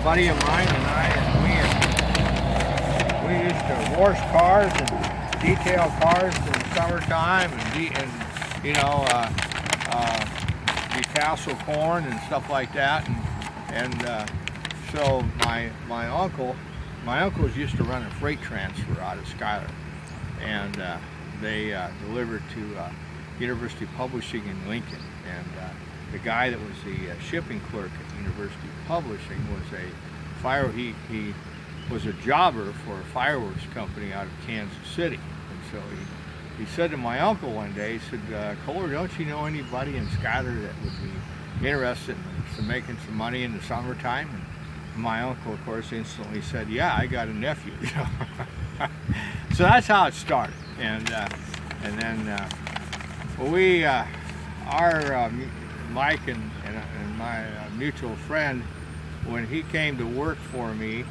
buddy of mine and I, we used to wash cars and detail cars in the summertime and detassel corn and stuff like that. So my uncles used to run a freight transfer out of Schuyler, and they delivered to University Publishing in Lincoln. And the guy that was the shipping clerk at University Publishing was he was a jobber for a fireworks company out of Kansas City. And so he said to my uncle one day, he said, Kohler, don't you know anybody in Schuyler that would be interested in making some money in the summertime? And my uncle, of course, instantly said, yeah, I got a nephew. So that's how it started. And then Mike and my mutual friend, when he came to work for me,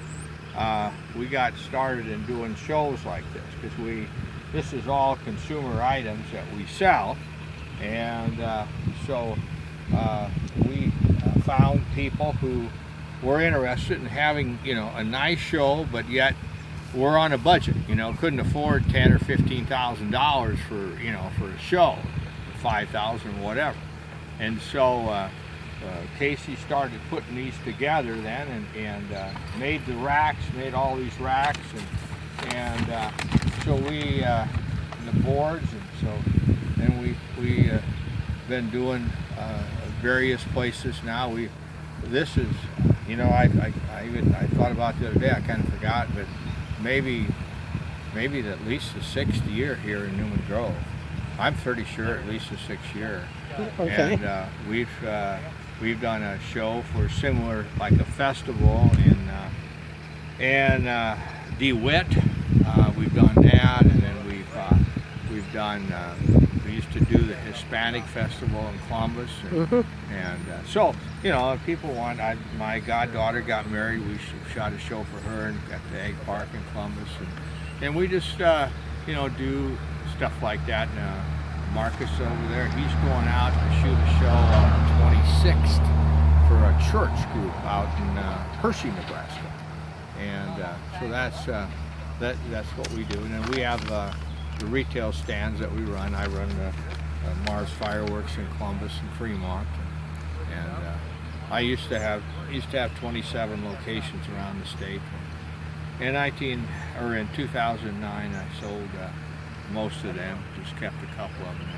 we got started in doing shows like this, because this is all consumer items that we sell, and so we found people who were interested in having, a nice show, but yet we're on a budget, couldn't afford $10,000 or $15,000 for a show, $5,000, whatever. And so Casey started putting these together then, and made all these racks, and so we and the boards, and so then we been doing various places now. This is, I thought about the other day, I kind of forgot, but maybe at least the sixth year here in Newman Grove. I'm pretty sure at least the sixth year. Okay. And we've done a show for similar, like a festival in DeWitt. We've done that, and then we've done. We used to do the Hispanic Festival in Columbus, and so if people want. My goddaughter got married. We shot a show for her and got the Egg Park in Columbus, and we just do stuff like that. And Marcus over there, he's going out to shoot a show on the 26th for a church group out in Hershey, Nebraska, and so that's what we do. And then we have the retail stands that we run. I run Marv Fireworks in Columbus and Fremont, and I used to have 27 locations around the state. In 2009, I sold most of them, just kept a couple of them.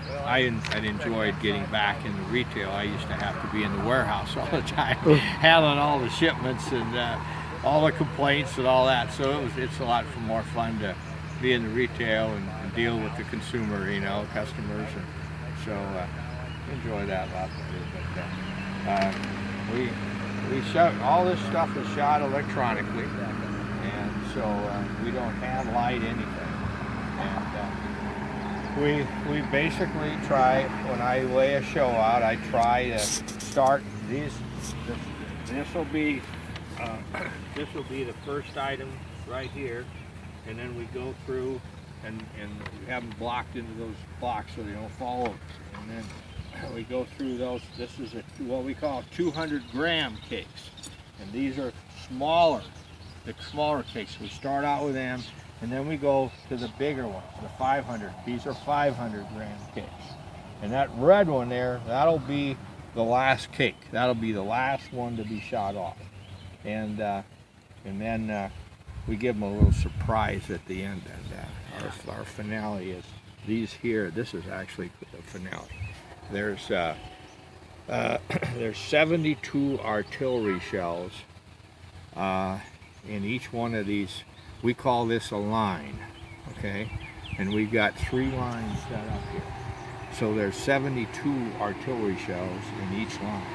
So I enjoyed getting back into retail. I used to have to be in the warehouse all the time, handling all the shipments and all the complaints and all that. So it's a lot more fun to be in the retail and deal with the consumer, customers. And so enjoy that a lot better. But we shot, all this stuff is shot electronically, and so we don't hand light anything. And we basically try, when I lay a show out, I try to start these. This will be the first item right here, and then we go through and we have them blocked into those blocks so they don't fall over. And then we go through those. This is what we call 200-gram cakes, and these are smaller, the smaller cakes. We start out with them, and then we go to the bigger ones, the 500. These are 500-gram cakes, and that red one there, that'll be the last cake. That'll be the last one to be shot off, and then we give them a little surprise at the end. And our finale is these here. This is actually the finale. There's 72 artillery shells in each one of these. We call this a line, okay? And we've got 3 lines set up here. So there's 72 artillery shells in each line.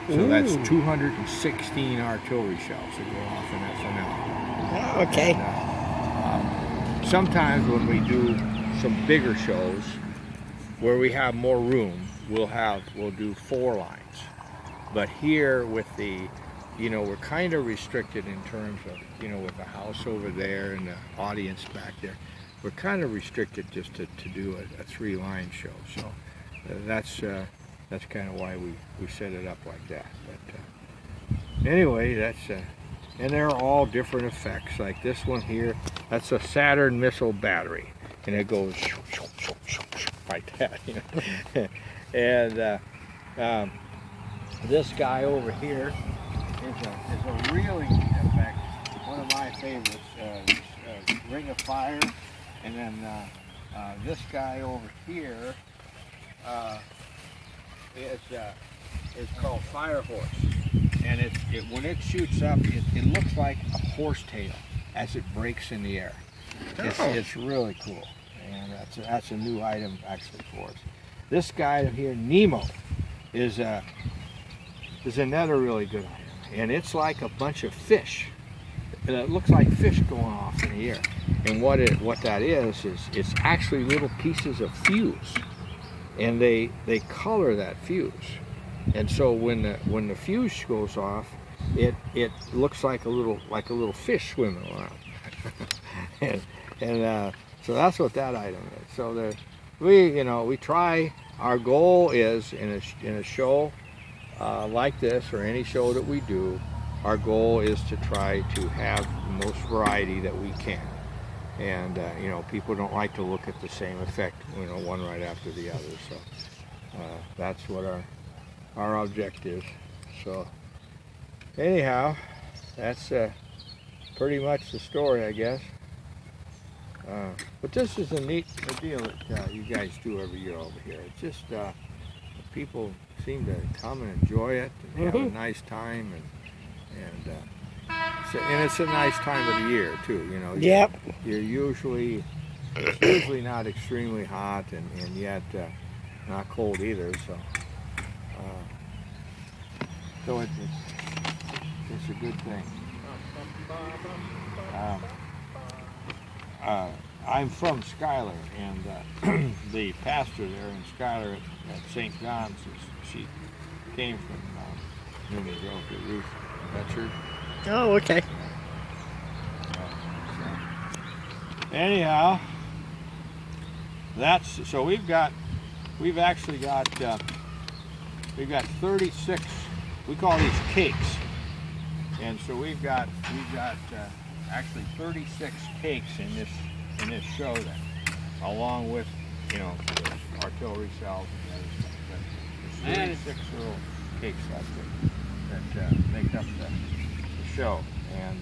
So that's 216 artillery shells that go off in that finale. Okay. And, sometimes when we do some bigger shows where we have more room, we'll do 4 lines. But here with the, we're kind of restricted in terms of, with the house over there and the audience back there, we're kind of restricted just to do a 3-line show. So that's kind of why we set it up like that. anyway, that's and they're all different effects. Like this one here, that's a Saturn missile battery, and it goes like that, you know. And this guy over here is a really neat effect. One of my favorites, Ring of Fire, and then this guy over here is called Fire Horse, and when it shoots up, it looks like a horse tail as it breaks in the air. It's really cool, and that's a new item actually for us. This guy here, Nemo, is another really good item, and it's like a bunch of fish. It looks like fish going off in the air, and what that is it's actually little pieces of fuse, and they color that fuse, and so when the fuse goes off, it looks like a little fish swimming around, and so that's what that item is. So we try. Our goal is in a show like this, or any show that we do, our goal is to try to have the most variety that we can. And people don't like to look at the same effect, one right after the other. So that's what our objective is. So anyhow, that's pretty much the story, I guess. But this is a neat deal that you guys do every year over here. It's just people seem to come and enjoy it and have a nice time, and it's a nice time of the year too. Yep. It's usually not extremely hot, and yet not cold either. So it's a good thing. I'm from Schuyler, and the pastor there in Schuyler at St. John's, she came from Newman Grove, the Ruth. That's her. Oh, okay. Anyhow, so we've actually got 36. We call these cakes, and so we've got actually 36 cakes in this show then, along with the artillery cells and the other stuff. But there's 36 little cakes that make up the show, and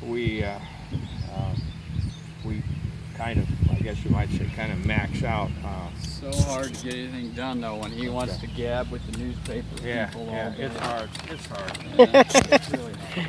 we kind of, I guess you might say, kind of max out. So hard to get anything done though when he wants to gab with the newspaper people all day. It's hard. It's hard. Yeah, it's really hard.